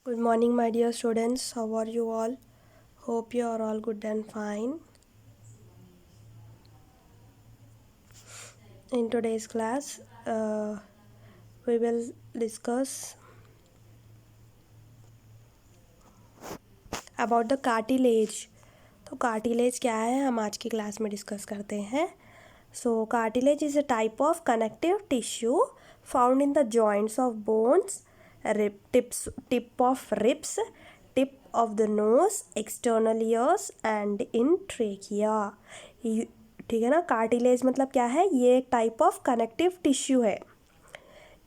Good morning, my dear students. How are you all? Hope you are all good and fine. In today's class, we will discuss about the cartilage. तो cartilage क्या है हम आज की class में discuss करते हैं. So cartilage is a type of connective tissue found in the joints of bones, tip of ribs, tip of the nose, external ears and in trachea. ठीक है ना. कार्टिलेज मतलब क्या है? ये एक टाइप ऑफ कनेक्टिव टिश्यू है.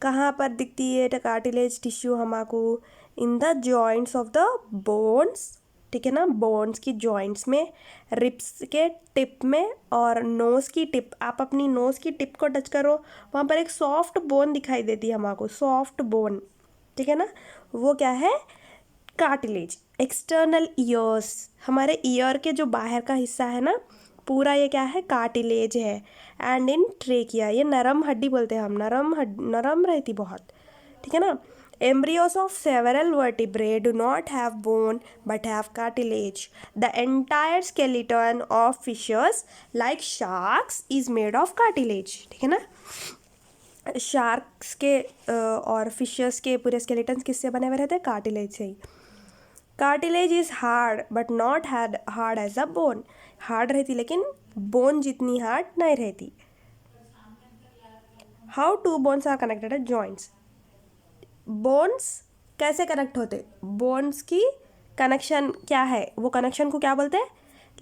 कहाँ पर दिखती है कार्टिलेज टिश्यू हमारे? In the joints of the bones. ठीक है ना. बोन्स की जॉइंट्स में, रिब्स के टिप में और नोज़ की टिप. आप अपनी नोज़ की टिप को टच करो, वहाँ पर एक सॉफ्ट बोन दिखाई देती है हमारे को, सॉफ्ट बोन. ठीक है ना. वो क्या है? कार्टिलेज. एक्सटर्नल ईयर्स, हमारे ईयर के जो बाहर का हिस्सा है ना, पूरा ये क्या है? कार्टिलेज है. एंड इन ट्रेकिया, ये नरम हड्डी बोलते हैं हम. नरम रहती बहुत. ठीक है ना. Embryos of several vertebrae do not have bone but have cartilage. The entire skeleton of fishes like sharks is made of cartilage. ठीक है ना. शार्क्स के और फिशेस के पूरे स्केलेटन किससे बने हुए रहते हैं? कार्टिलेज से ही. Cartilage is hard but not hard as a bone. Hard रहती लेकिन बोन जितनी हार्ड नहीं रहती. How two bones are connected at joints. Bones कैसे कनेक्ट होते? बोन्स की कनेक्शन क्या है? वो कनेक्शन को क्या बोलते हैं?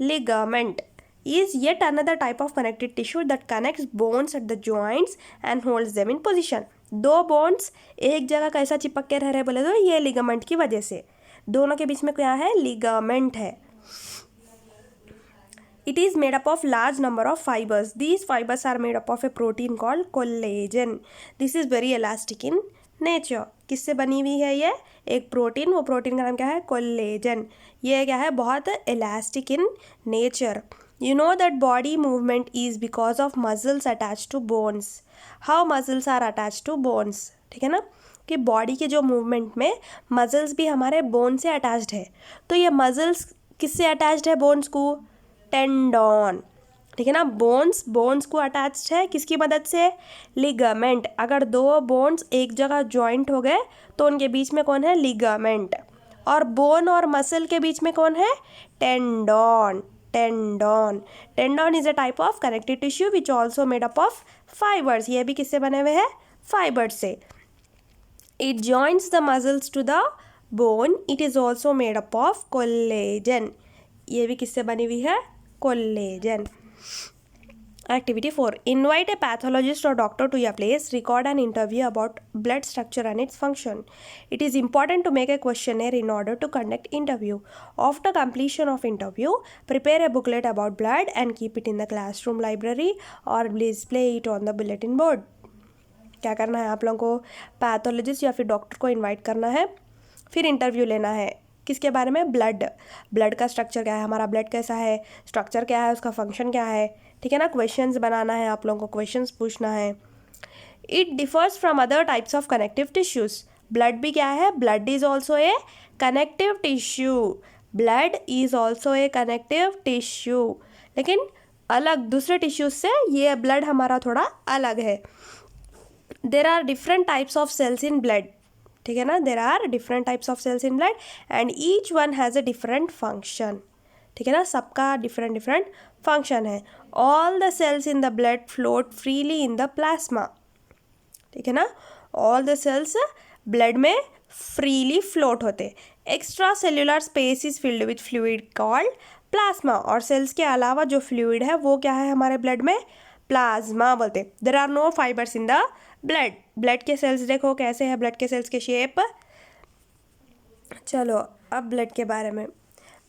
Ligament is yet another type of connective tissue that connects bones at the joints and holds them in position. दो बोन्स एक जगह कैसा चिपक के रह रहे बोले तो ये लिगामेंट की वजह से. दोनों के बीच में क्या है? लिगामेंट है. It is made up of large number of fibers. These fibers are made up of a protein called collagen. This is very elastic in nature. किससे बनी हुई है ये? एक प्रोटीन. वो प्रोटीन का नाम क्या है? कोलेजन. ये क्या है? बहुत elastic in nature. You know that body movement is because of muscles attached to bones. How muscles are attached to bones? ठीक है ना. कि बॉडी के जो मूवमेंट में मसल्स भी हमारे बोन से अटैच्ड है. तो ये मसल्स किससे अटैच्ड है? बोन्स को. टेंडन. ठीक है ना. बोन्स को अटैच्ड है किसकी मदद से? लिगामेंट. अगर दो बोन्स एक जगह जॉइंट हो गए तो उनके बीच में कौन है? लिगामेंट. और बोन और मसल के बीच में कौन है? Tendon. Tendon is a type of connective tissue which also made up of fibres. ये भी किससे बने हुए हैं? फाइबर्स से. It joints the muscles to the bone. It is also made up of collagen. ये भी किससे बनी हुई है? Collagen. Activity 4. Invite a pathologist or doctor to your place. Record an interview about blood structure and its function. It is important to make a questionnaire in order to conduct interview. After completion of interview, prepare a booklet about blood and keep it in the classroom library or display it on the bulletin board. क्या करना है आप लोगों को? Pathologist या फिर doctor को invite करना है, फिर इंटरव्यू लेना है. किसके बारे में? ब्लड का स्ट्रक्चर क्या है, हमारा ब्लड कैसा है, स्ट्रक्चर क्या है, उसका फंक्शन क्या है. ठीक है ना. क्वेश्चंस बनाना है आप लोगों को, क्वेश्चंस पूछना है. It differs from other types of connective tissues. Blood भी क्या है? Blood is also a connective tissue. Blood is also a connective tissue. लेकिन अलग दूसरे टिश्यूज से ये ब्लड हमारा थोड़ा अलग है. There are different types of cells in blood. ठीक है ना. There are different types of cells in blood and each one has a different function. ठीक है ना. सबका डिफरेंट फंक्शन है. All the cells in the blood float freely in the plasma. ठीक है ना. ऑल द सेल्स ब्लड में freely float होते. Extra cellular space is filled with fluid called plasma. और सेल्स के अलावा जो फ्लूइड है वो क्या है हमारे ब्लड में? प्लाज्मा बोलते. There are no fibres in the blood के सेल्स देखो कैसे है ब्लड के सेल्स के शेप. चलो अब ब्लड के बारे में.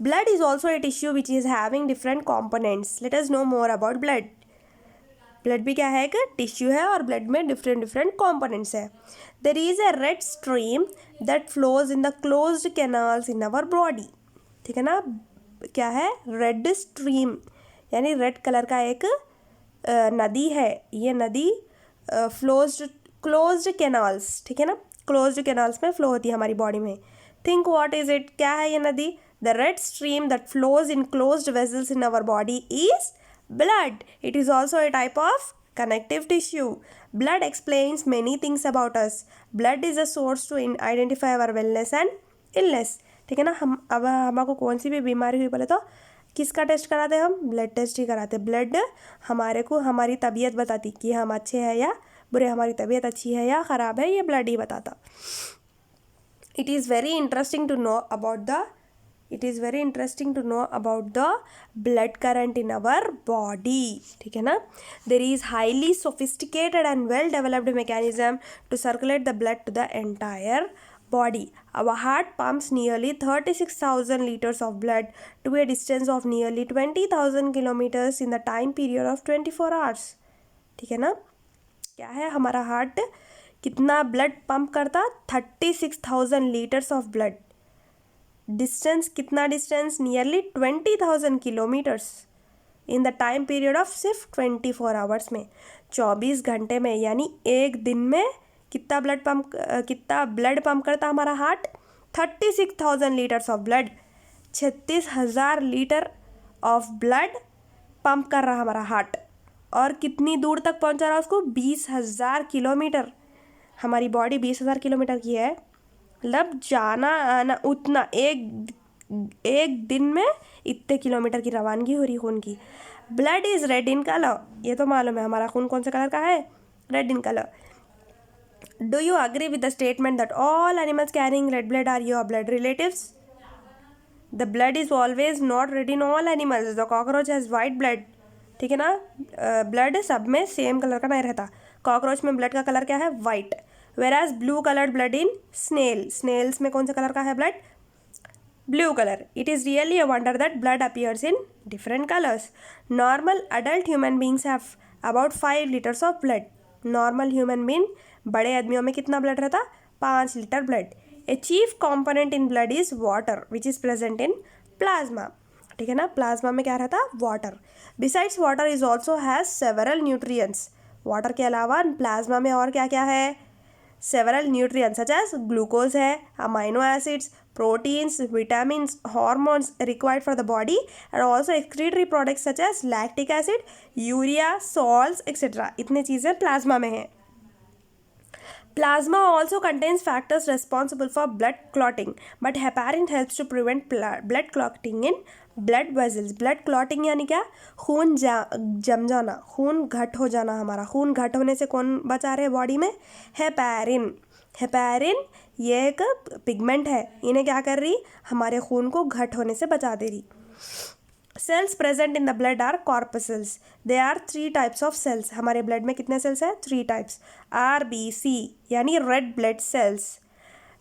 Blood is also a tissue which is having different components. Let us know more about blood. Blood भी क्या है? एक टिश्यू है और ब्लड में डिफरेंट कॉम्पोनेंट्स है. There is a red stream that flows in the closed canals in our body. ठीक है ना. क्या है? रेड स्ट्रीम यानी रेड कलर का एक नदी है. ये नदी क्लोज्ड कैनाल्स. ठीक है ना. क्लोज्ड कैनाल्स में फ्लो होती है हमारी बॉडी में. थिंक व्हाट इज इट, क्या है ये नदी? The red stream that flows in closed vessels in our body is blood. It is also a type of connective tissue. Blood explains many things about us. Blood is a source to identify our wellness and illness. ठीक है ना, हम अब हमको कौन सी भी बीमारी हुई बोले तो किसका टेस्ट कराते हैं हम? ब्लड टेस्ट ही कराते। ब्लड हमारे को हमारी तबीयत बताती कि हम अच्छे हैं या बुरे, हमारी तबीयत अच्छी है या ख़राब है, ये ब्लड ही बताता। It is very interesting to know about the blood current in our body. ठीक है ना, there is highly sophisticated and well developed mechanism to circulate the blood to the entire body. Our heart pumps nearly 36,000 liters of blood to a distance of nearly 20,000 kilometers in the time period of 24 hours. ठीक है ना, क्या है हमारा heart कितना blood pump करता? 36,000 litres of blood. Distance कितना distance? Nearly 20,000 kilometres in the time period of सिर्फ 24 आवर्स में, 24 घंटे में, यानी एक दिन में कितना ब्लड पंप करता हमारा heart? 36,000 litres of blood. 36,000 litre of blood pump कर रहा हमारा हार्ट, और कितनी दूर तक पहुंचा रहा उसको? 20,000 किलोमीटर। हमारी बॉडी 20,000 किलोमीटर की है, मतलब जाना आना उतना, एक दिन में इतने किलोमीटर की रवानगी हो रही खून की। Blood is red in colour, ये तो मालूम है हमारा खून कौन से कलर का है? Red in colour. Do you agree with the statement that all animals carrying red blood are your blood relatives? The blood is always not red in all animals. The cockroach has white blood. ठीक है ना, blood सब में same colour का नहीं रहता। Cockroach में blood का कलर क्या है? White. Whereas blue colored blood in snails में कौन सा कलर का है blood? Blue colour. It is really a wonder that blood appears in different colors. Normal adult human beings have about 5 liters of blood. Normal human being, बड़े आदमियों में कितना blood रहता? 5 litre blood. A chief component in blood is water, which is present in plasma. ठीक है ना, plasma में क्या रहता? Water. Besides water is also has several nutrients. Water के अलावा प्लाज्मा में और क्या क्या है? Several nutrients such as glucose है, amino acids, proteins, vitamins, hormones required for the body, and also excretory products such as lactic acid, urea, salts, etc. इतने चीज़ें प्लाज्मा में हैं। Plasma also contains factors responsible for blood clotting, but heparin helps to prevent blood clotting in blood vessels. Blood clotting यानी क्या? खून जम जाना, खून घट हो जाना। हमारा खून घट होने से कौन बचा रहे बॉडी में? हेपैरिन। हेपैरिन ये एक पिगमेंट है, इन्हें क्या कर रही? हमारे खून को घट होने से बचा दे रही। Cells present in the blood are corpuscles. There are 3 types of cells. हमारे ब्लड में कितने सेल्स हैं? 3 types. RBC यानी red blood cells.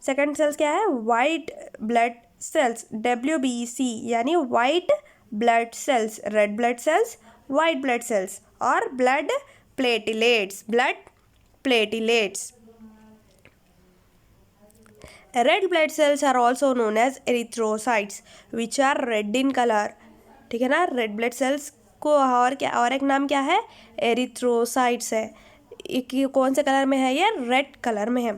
Second cells क्या है? White blood cells. WBC यानी white blood cells, red blood cells, white blood cells. और blood platelets, Red blood cells are also known as erythrocytes, which are red in color. ठीक है ना, red blood sales को और क्या, और एक नाम क्या है? एरिथ्रोसाइट्स है। ये कौन से कलर में है? ये रेड कलर में है।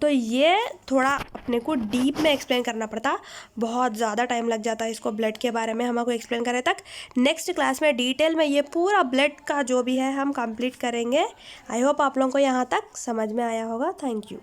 तो ये थोड़ा अपने को डीप में एक्सप्लेन करना पड़ता, बहुत ज़्यादा टाइम लग जाता है इसको ब्लड के बारे में हमको एक्सप्लेन करे तक। नेक्स्ट क्लास में डिटेल में ये पूरा ब्लड का जो भी है हम कंप्लीट करेंगे। आई होप आप लोगों को यहाँ तक समझ में आया होगा। Thank you.